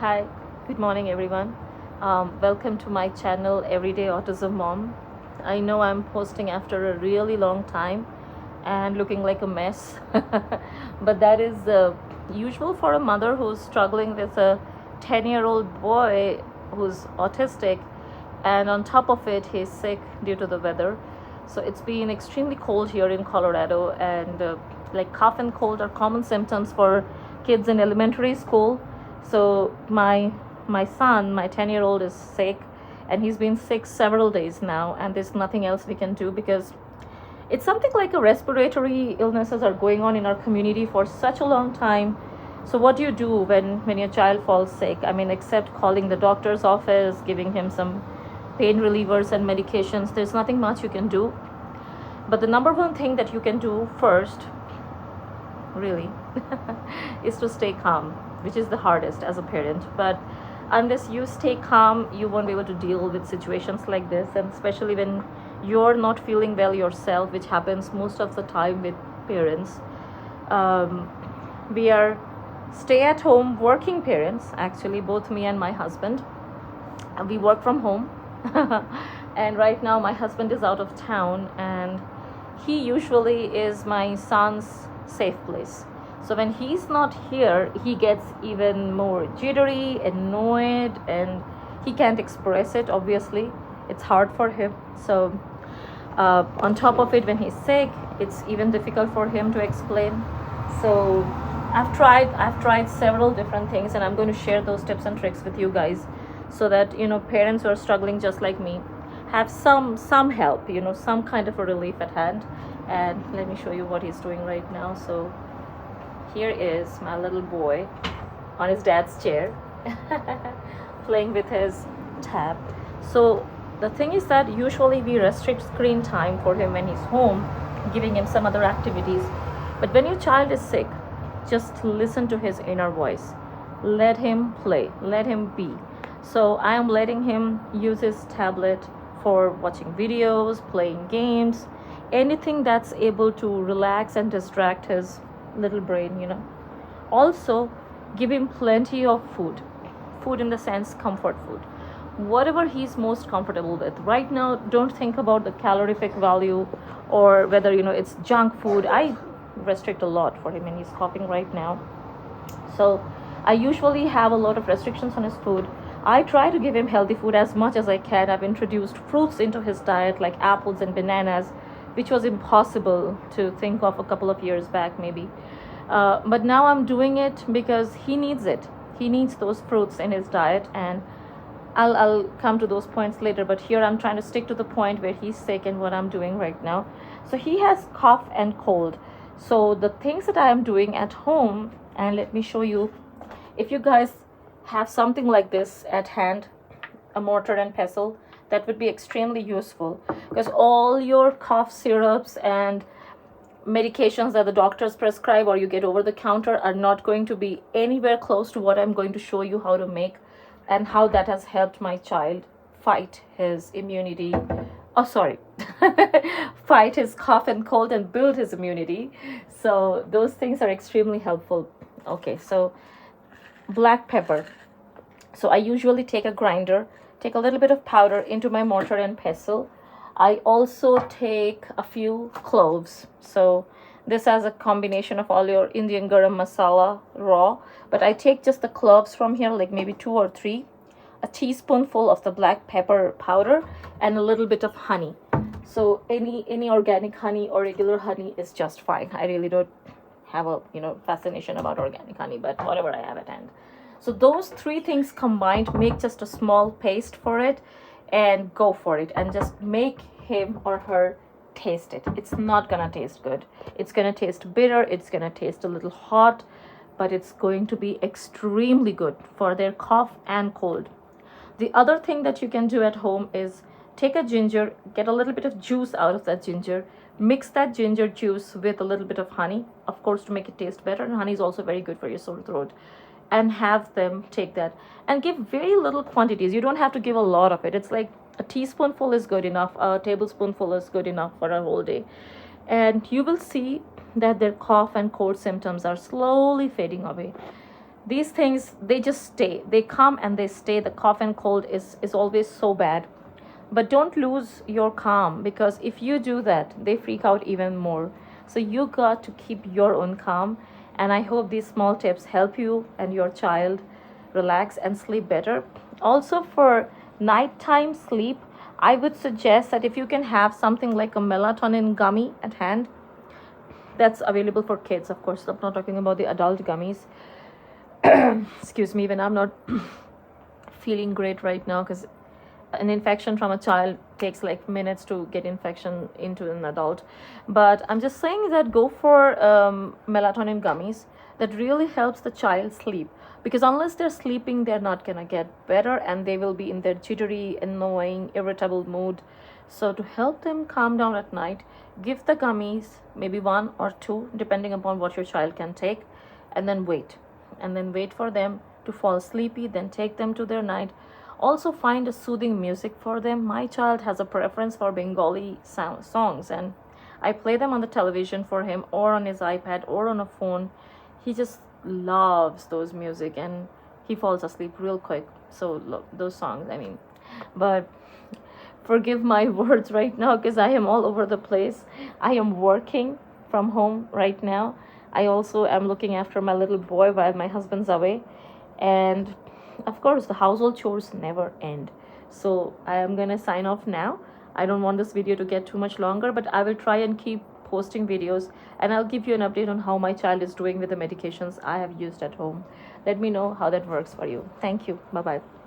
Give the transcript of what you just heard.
Hi, good morning, everyone. Welcome to my channel, Everyday Autism Mom. I know I'm posting after a really long time and looking like a mess, but that is usual for a mother who's struggling with a 10-year-old boy who's autistic, and on top of it, he's sick due to the weather. So it's been extremely cold here in Colorado, and like cough and cold are common symptoms for kids in elementary school. So my son, my 10-year-old, is sick, and he's been sick several days now, and there's nothing else we can do because it's something like a respiratory illnesses are going on in our community for such a long time. So what do you do when your child falls sick? I mean, except calling the doctor's office, giving him some pain relievers and medications, there's nothing much you can do. But the number one thing that you can do first, really, is to stay calm, which is the hardest as a parent. But unless you stay calm, you won't be able to deal with situations like this, and especially when you're not feeling well yourself, which happens most of the time with parents. We are stay-at-home working parents, actually, both me and my husband. We work from home. And right now my husband is out of town, and he usually is my son's safe place. So when he's not here, he gets even more jittery, annoyed, and he can't express it, obviously. It's hard for him. So on top of it, when he's sick, it's even difficult for him to explain. So I've tried several different things, and I'm going to share those tips and tricks with you guys, so that parents who are struggling just like me have some help, some kind of a relief at hand. And let me show you what he's doing right now. So here is my little boy on his dad's chair playing with his tab. So the thing is that usually we restrict screen time for him when he's home, giving him some other activities. But when your child is sick, just listen to his inner voice. Let him play, let him be. So I am letting him use his tablet for watching videos, playing games, anything that's able to relax and distract his little brain. Also, give him plenty of food in the sense comfort food, whatever he's most comfortable with. Right now, don't think about the calorific value or whether it's junk food. I restrict a lot for him, and he's coughing right now. So I usually have a lot of restrictions on his food. I try to give him healthy food as much as I can. I've introduced fruits into his diet, like apples and bananas, which was impossible to think of a couple of years back, maybe. But now I'm doing it because he needs it. He needs those fruits in his diet, and I'll come to those points later. But here I'm trying to stick to the point where he's sick and what I'm doing right now. So he has cough and cold. So the things that I am doing at home, and let me show you, if you guys have something like this at hand, a mortar and pestle, that would be extremely useful, because all your cough syrups and medications that the doctors prescribe or you get over the counter are not going to be anywhere close to what I'm going to show you how to make, and how that has helped my child fight his immunity. Oh, sorry. Fight his cough and cold and build his immunity. So those things are extremely helpful. Okay, so black pepper. So I usually take a grinder, take a little bit of powder into my mortar and pestle. I also take a few cloves. So this has a combination of all your Indian garam masala raw, but I take just the cloves from here, like maybe 2 or 3, a teaspoonful of the black pepper powder, and a little bit of honey. So any organic honey or regular honey is just fine. I really don't have a fascination about organic honey, but whatever I have at hand. So those 3 things combined make just a small paste for it, and go for it, and just make him or her taste it. It's not gonna taste good. It's gonna taste bitter. It's gonna taste a little hot, but it's going to be extremely good for their cough and cold. The other thing that you can do at home is take a ginger, get a little bit of juice out of that ginger, mix that ginger juice with a little bit of honey, of course, to make it taste better. And honey is also very good for your sore throat. And have them take that, and give very little quantities. You don't have to give a lot of it. It's like a teaspoonful is good enough, a tablespoonful is good enough for a whole day. And you will see that their cough and cold symptoms are slowly fading away. these things, they just stay, they come and they stay. The cough and cold is always so bad. But don't lose your calm, because if you do that, they freak out even more. So you got to keep your own calm. And I hope these small tips help you and your child relax and sleep better. Also, for nighttime sleep, I would suggest that if you can have something like a melatonin gummy at hand, that's available for kids, of course. I'm not talking about the adult gummies. Excuse me, when I'm not feeling great right now, because an infection from a child takes like minutes to get infection into an adult. But I'm just saying that go for melatonin gummies. That really helps the child sleep, because unless they're sleeping, they're not gonna get better, and they will be in their jittery, annoying, irritable mood. So to help them calm down at night, give the gummies, maybe one or two depending upon what your child can take, and then wait for them to fall sleepy, then take them to their night. Also find a soothing music for them. My child has a preference for Bengali songs, and I play them on the television for him, or on his iPad, or on a phone. He just loves those music, and he falls asleep real quick. So look, those songs, I mean. But forgive my words right now, because I am all over the place. I am working from home right now. I also am looking after my little boy while my husband's away. And of course, the household chores never end. So I am gonna sign off now. I don't want this video to get too much longer, but I will try and keep posting videos, and I'll give you an update on how my child is doing with the medications I have used at home. Let me know how that works for you. Thank you. Bye bye.